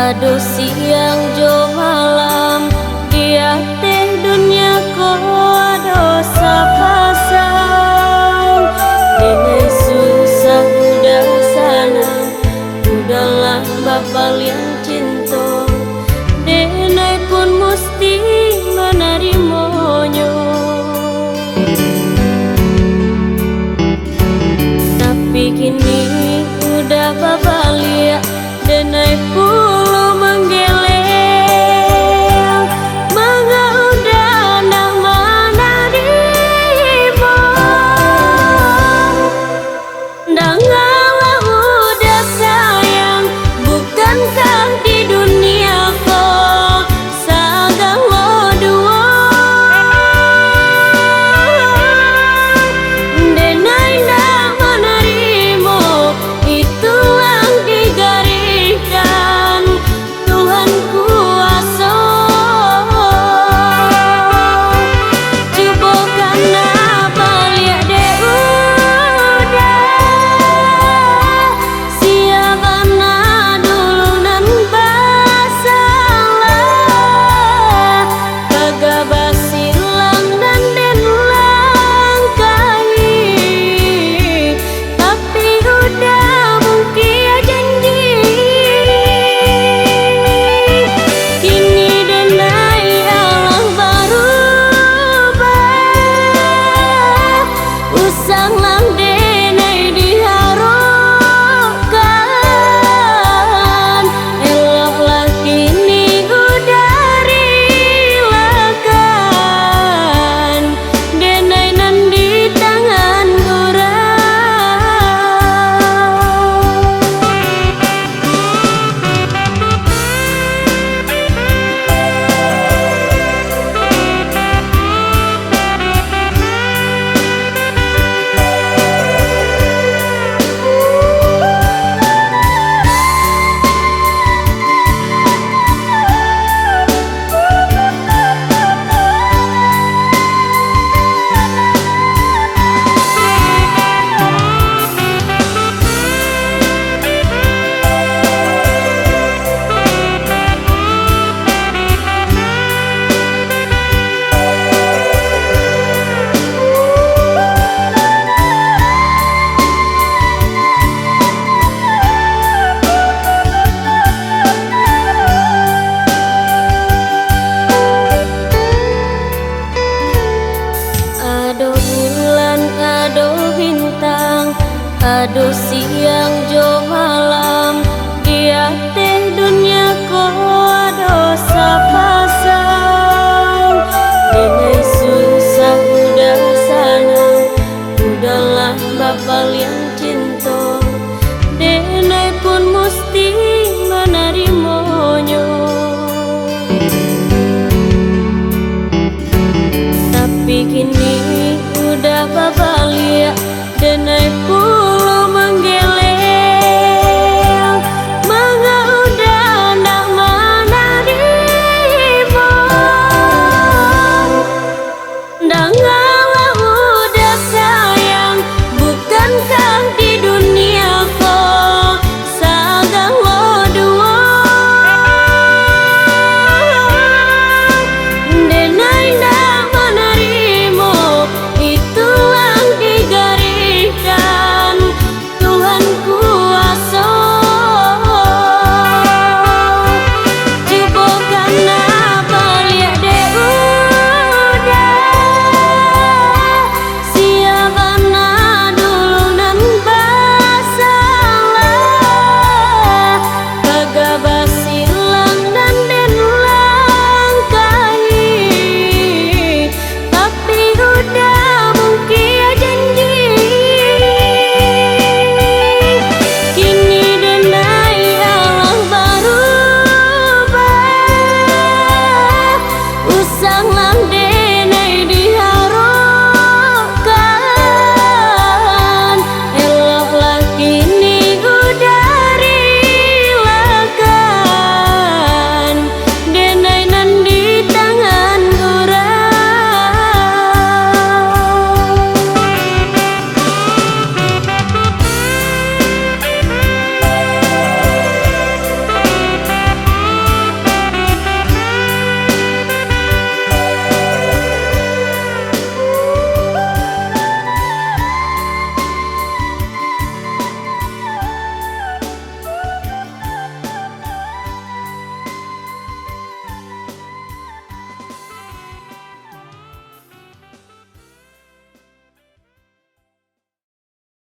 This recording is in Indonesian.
Aduh siang jo malam dia teh dunia ko dosa pasang. Ini susah udah sana, udahlah bapak yang cinta. Denai pun mesti menerimonyo. Tapi kini udah bapak lihat denai pulau menggeleng, mangga udah nak mana dimo. Dangalah udah sayang, bukankah di dunia kok sagang lo dua. Denai nak menerimo itu yang digariskan Tuhan kuasa. Coba kenapa lihat deh udah siapa na dulu nan basalah kagak basilang dan den langkahi. Tapi udah mungkin janji kini denai alang berubah. Usang lang denai diharapkan, eloklah kini udah rilakan. Denai nan di tangan Aduh bulan, aduh bintang, aduh siang jo malam.